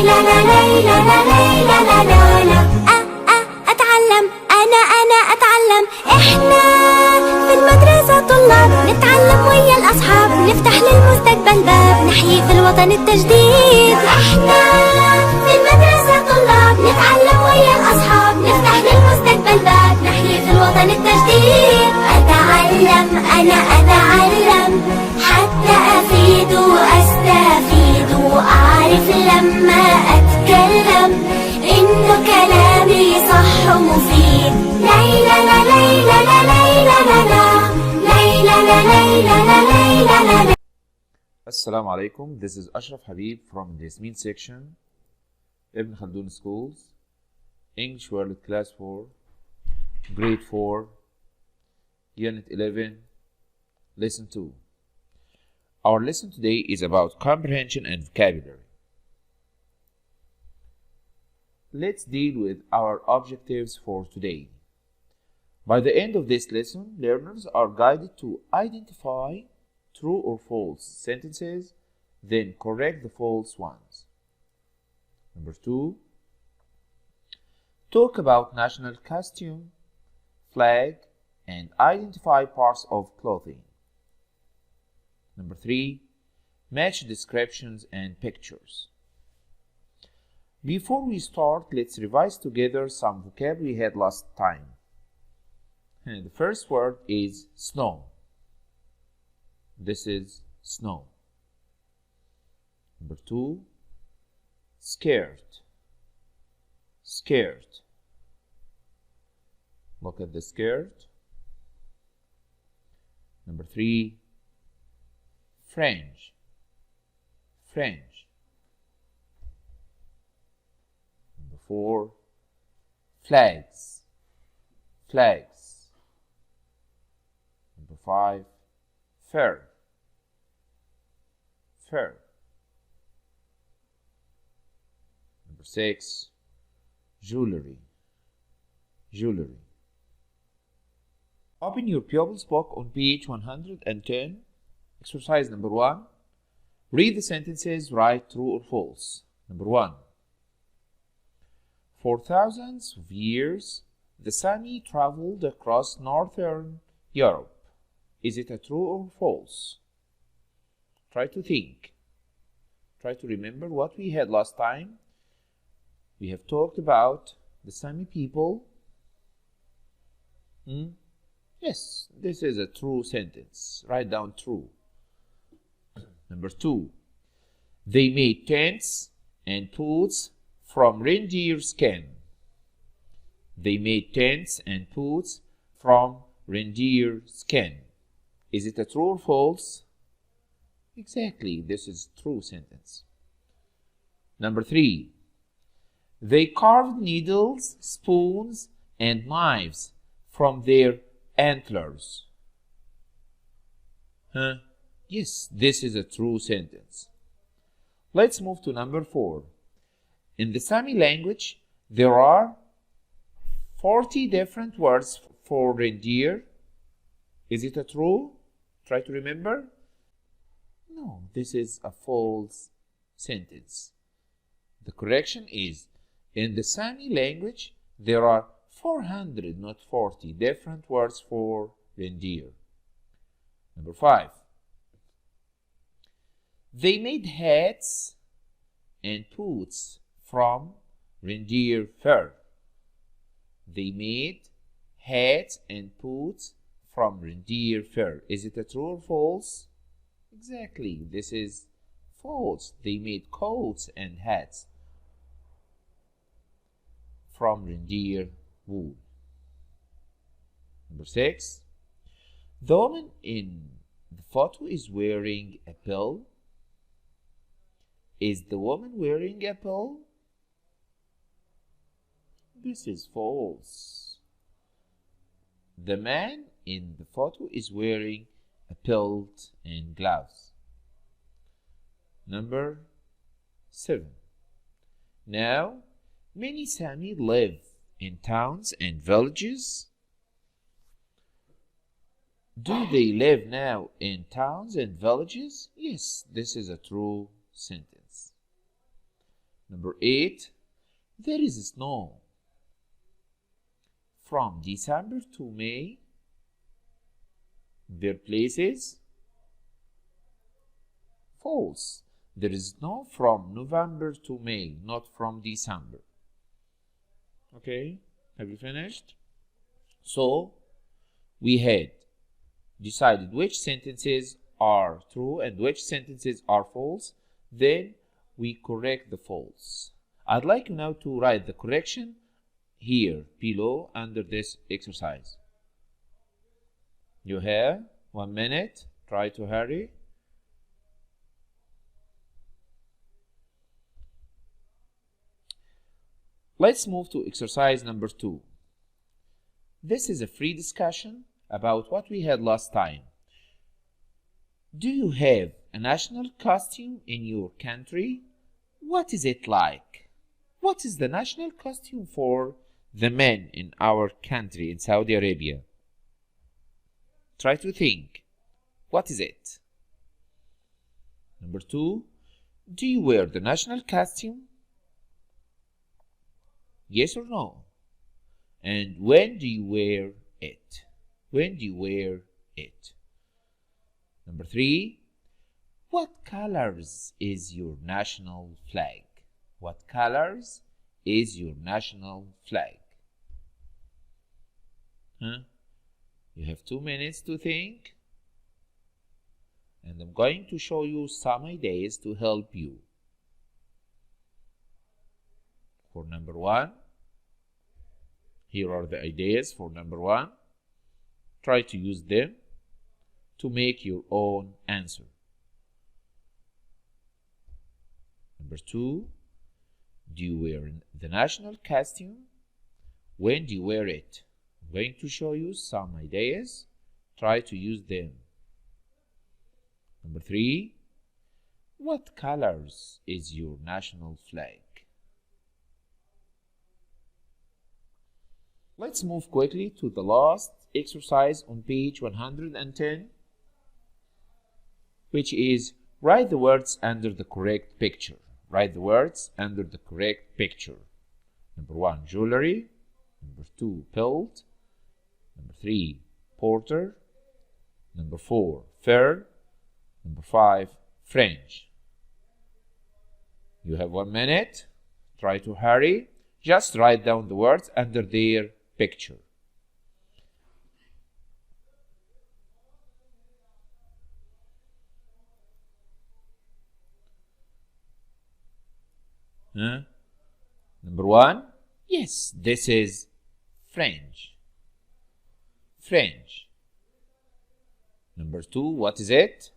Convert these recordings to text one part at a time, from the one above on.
لا لا لا لا لا لا لا لا. أتعلم أنا أتعلم. إحنا في المدرسة طلاب نتعلم ويا الأصحاب، نفتح للمستقبل باب، نحيي في الوطن التجديد. إحنا في المدرسة طلاب نتعلم ويا الأصحاب، نفتح للمستقبل باب، نحيي في الوطن التجديد. أتعلم أنا أتعلم حتى أفيد وأستفيد، وأعرف لما أتكلم إنه كلامي صح ومفيد. ليلى لا ليلى لا ليلى لا لا ليلى لا ليلى لا ليلى لا. Assalamu alaikum. This is Ashraf Habib from the Yasmin section, Ibn Khaldun Schools, English World Class 4, Grade 4, Unit 11, Lesson 2. Our lesson today is about comprehension and vocabulary. Let's deal with our objectives for today. By the end of this lesson, learners are guided to identify true or false sentences, then correct the false ones. Number 2, talk about national costume, flag, and identify parts of clothing. Number 3, match descriptions and pictures. Before we start, let's revise together some vocabulary we had last time. The first word is snow. This is snow. Number 2, skirt. Skirt. Look at the skirt. Number 3, fringe. Fringe. Number 4, flags. Flags. Number 5, fur. Fur. Number 6, jewelry. Jewelry. Open your pupils book on page 110. Exercise number 1. Read the sentences, write true or false. Number 1. For thousands of years, the Sami traveled across northern Europe. Is it a true or false? Try to think. Try to remember what we had last time. We have talked about the Sami people. Yes, this is a true sentence. Write down true. Number 2. They made tents and boots from reindeer skin. They made tents and boots from reindeer skin. Is it a true or false? Exactly, this is a true sentence. Number 3. They carved needles, spoons, and knives from their antlers. Yes, this is a true sentence. Let's move to number 4. In the Sami language, there are 40 different words for reindeer. Is it a true? Try to remember. No, this is a false sentence. The correction is, in the Sami language, there are 400, not 40, different words for reindeer. Number 5. They made hats and boots from reindeer fur. They made hats and boots from reindeer fur. Is it a true or false? Exactly, this is false. They made coats and hats from reindeer wool. Number 6. The woman in the photo is wearing a pill. Is the woman wearing a pill? This is false. The man in the photo is wearing a belt and gloves. Number 7. Now, many Sami live in towns and villages. Do they live now in towns and villages? Yes, this is a true sentence. Number 8, there is snow. From December to May, there places. False. There is snow from November to May, not from December. Okay, have you finished? So, we had decided which sentences are true and which sentences are false. Then we correct the false. I'd like you now to write the correction here below under this exercise. You have 1 minute. Try to hurry. Let's move to exercise number 2. This is a free discussion about what we had last time. Do you have a national costume in your country? What is it like? What is the national costume for the men in our country in Saudi Arabia? Try to think. What is it? Number 2, do you wear the national costume? Yes or no? And when do you wear it? When do you wear it? Number 3, what colors is your national flag? What colors is your national flag? You have 2 minutes to think. And I'm going to show you some ideas to help you. For number 1, here are the ideas for number 1. Try to use them to make your own answer. Number 2, do you wear the national costume? When do you wear it? I'm going to show you some ideas. Try to use them. Number 3, what colors is your national flag? Let's move quickly to the last exercise on page 110, which is write the words under the correct picture. Write the words under the correct picture. Number 1, jewelry. Number 2, belt. Number 3, porter. Number 4, fur. Number 5, French. You have 1 minute. Try to hurry. Just write down the words under their picture. Number 1, yes, this is French. French. Number 2, what is it?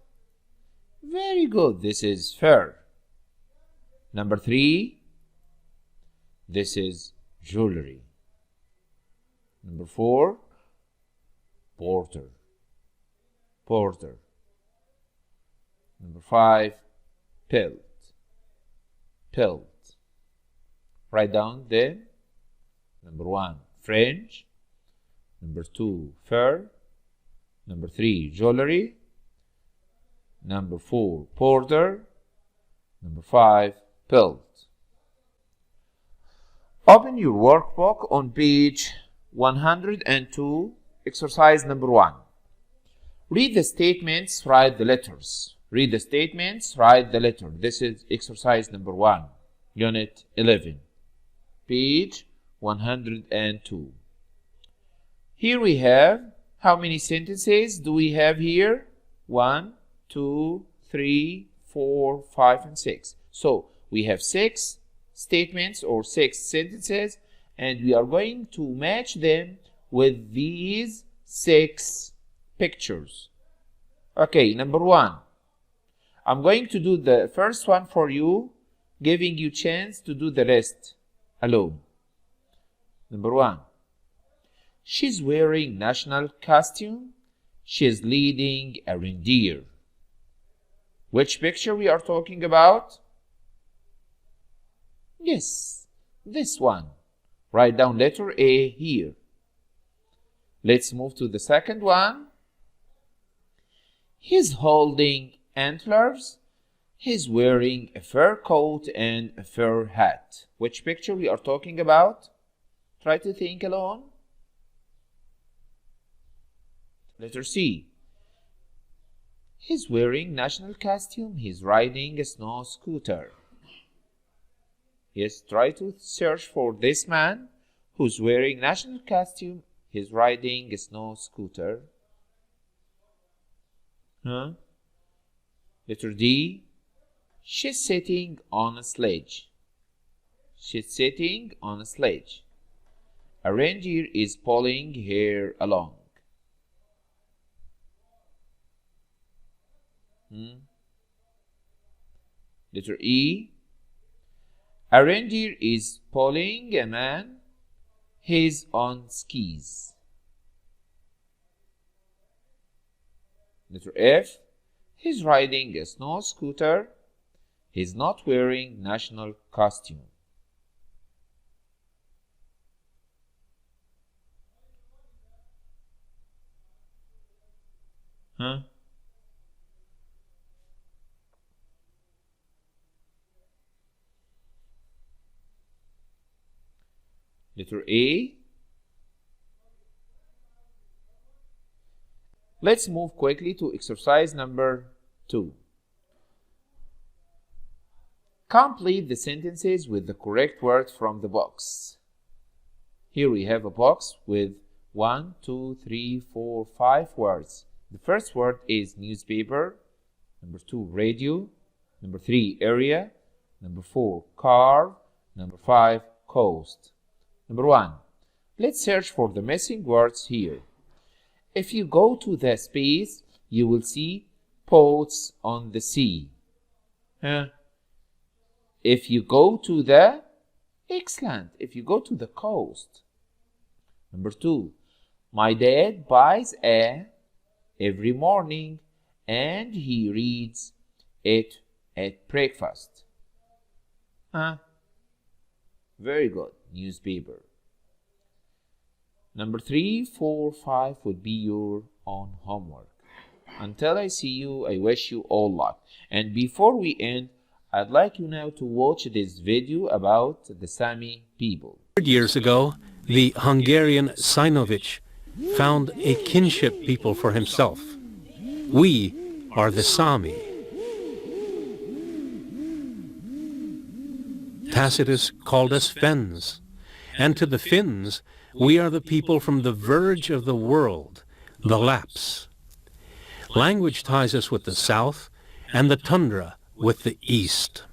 Very good, this is fur. Number 3, this is jewelry. Number 4, porter. Porter. Number 5, pelt. Pelt. Write down them. Number 1, French. Number 2, fur. Number 3, jewelry. Number 4, porter. Number 5, pelt. Open your workbook on page 102, exercise number 1. Read the statements, write the letters. Read the statements, write the letter. This is exercise number 1, unit 11, page 102. Here we have, how many sentences do we have here? 1, 2, 3, 4, 5, and 6. So we have 6 statements or 6 sentences, and we are going to match them with these 6 pictures. Okay, number 1. I'm going to do the first one for you, giving you chance to do the rest alone. Number 1. She's wearing national costume. She's leading a reindeer. Which picture we are talking about? Yes, this one. Write down letter A here. Let's move to the second one. He's holding antlers. He's wearing a fur coat and a fur hat. Which picture we are talking about? Try to think alone. Letter C. He's wearing national costume. He's riding a snow scooter. Yes, try to search for this man who's wearing national costume. He's riding a snow scooter. Letter D. She's sitting on a sledge. She's sitting on a sledge. A reindeer is pulling her along. Letter E. A reindeer is pulling a man. He's on skis. Letter F. He's riding a snow scooter. He's not wearing national costume. Letter A. Let's move quickly to exercise number 2. Complete the sentences with the correct words from the box. Here we have a box with 1, 2, 3, 4, 5 words. The first word is newspaper. Number 2, radio. Number 3, area. Number 4, car. Number 5, coast. Number 1, let's search for the missing words here. If you go to the space, you will see boats on the sea. If you go to the, excellent, if you go to the coast. Number 2, my dad buys a every morning and he reads it at breakfast. Very good, newspaper. Number 3, 4, 5 would be your own homework. Until I see you, I wish you all luck. And before we end, I'd like you now to watch this video about the Sami people. Years ago, the Hungarian Sinovic found a kinship people for himself. We are the Sami. Tacitus called us Finns, and to the Finns, we are the people from the verge of the world, the Lapps. Language ties us with the south, and the tundra with the east.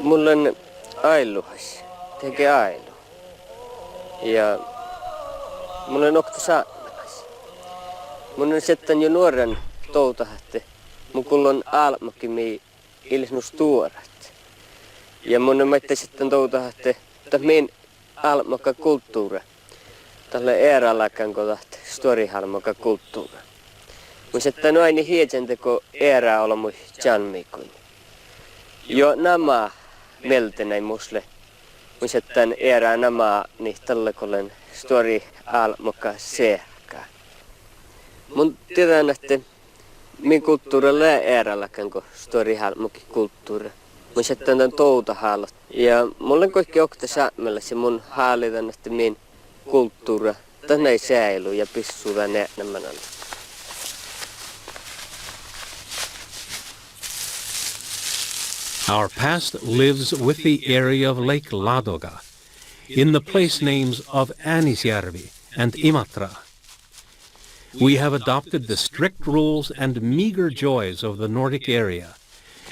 Mulla on ailuhas, tekee ailu. Ja mulla on okta saanakas. Mun on sitten jo nuoren toutahatte. Mun kullon almakimi ilsnus tuorat. Ja mun on maitte sitten toutahatte, että min almakka kulttuura. Tällä eräläkään kodat storihalmakka kulttuura. Mun sitten on aina hietsenteko erää olla mun janmikun. Jo nämä meltenei musle. Mun sitten erää nämä niin tällä kollen stori almakka seäkään. Mun tiedän, että min kulttuurilla eräläkään ko stori halmakki kulttuura. Mun sitten tämän toutahaalat. Ja mulla on kaikki okta saamella se mun haalitan, että min kulttuura tänne ei säily ja pissuuta nämän. Our past lives with the area of Lake Ladoga, in the place names of Anisjärvi and Imatra. We have adopted the strict rules and meager joys of the Nordic area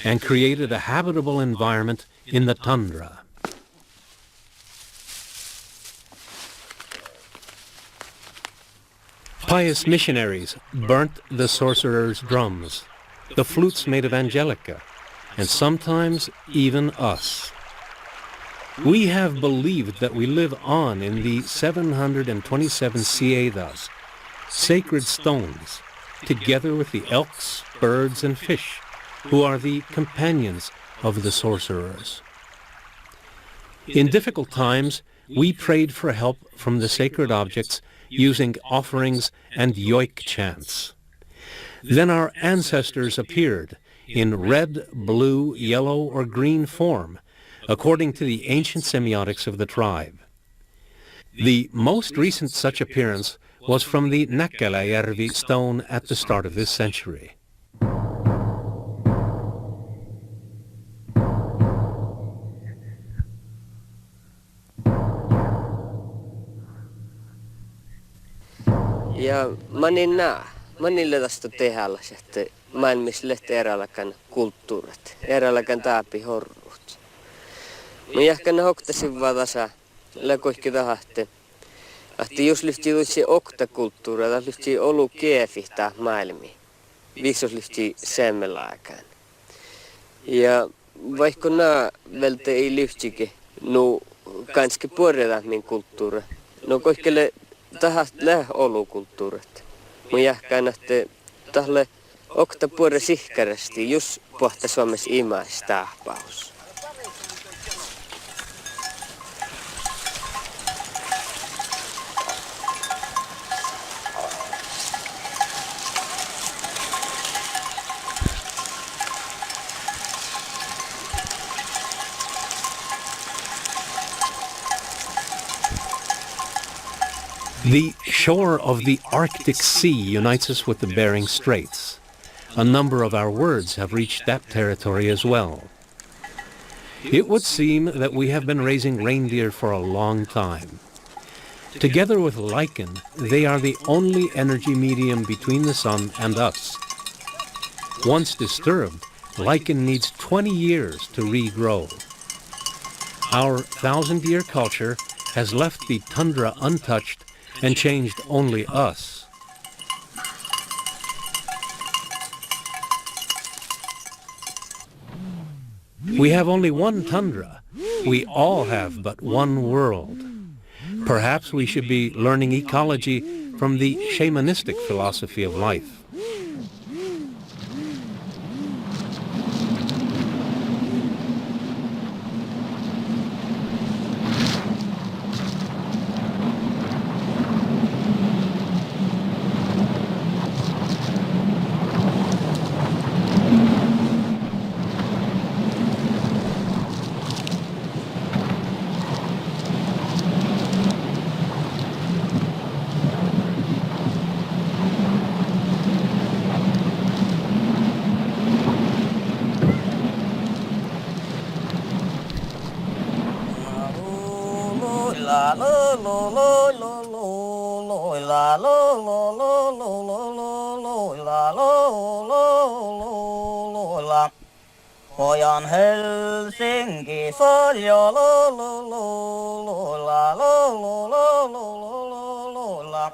and created a habitable environment in the tundra. Pious missionaries burnt the sorcerers' drums, the flutes made of angelica, and sometimes even us. We have believed that we live on in the 727 siedas, sacred stones, together with the elks, birds, and fish, who are the companions of the sorcerers. In difficult times, we prayed for help from the sacred objects using offerings and yoik chants. Then our ancestors appeared in red, blue, yellow, or green form, according to the ancient semiotics of the tribe. The most recent such appearance was from the Näkkäläjärvi stone at the start of this century. Ja manille tästä tehdään että maailmassa lehti eräälläkään kulttuurit, eräälläkään taapi horruut. Mä jahkan hoktasin vaan tasa, läkoikki tahahti. Ahti jos lyhti tuossa oktakulttuuria, tai lyhti olu kiefihtaa maailmiin. Viiksos lyhti semmelääkään. Ja vaikka nää välte ei lyhtikin, no kanski puoretaan min kulttuuri. No koikkele tahat läh olukulttuurit. Mä jahkan, että tahle okta puore sihkärästi, jos pohta Suomessa imaistahpaus. The shore of the Arctic Sea unites us with the Bering Straits. A number of our words have reached that territory as well. It would seem that we have been raising reindeer for a long time. Together with lichen, they are the only energy medium between the sun and us. Once disturbed, lichen needs 20 years to regrow. Our 1,000-year culture has left the tundra untouched and changed only us. We have only one tundra. We all have but one world. Perhaps we should be learning ecology from the shamanistic philosophy of life. Pojan Helsinki soljo lo lo lo lo la lo lo lo lo lo lo la.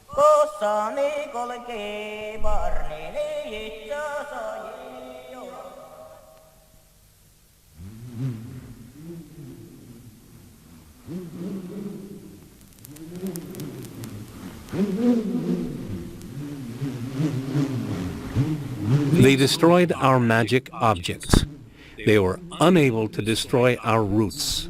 Kossani kolki barnini jitsasa jo. They destroyed our magic objects. They were unable to destroy our roots.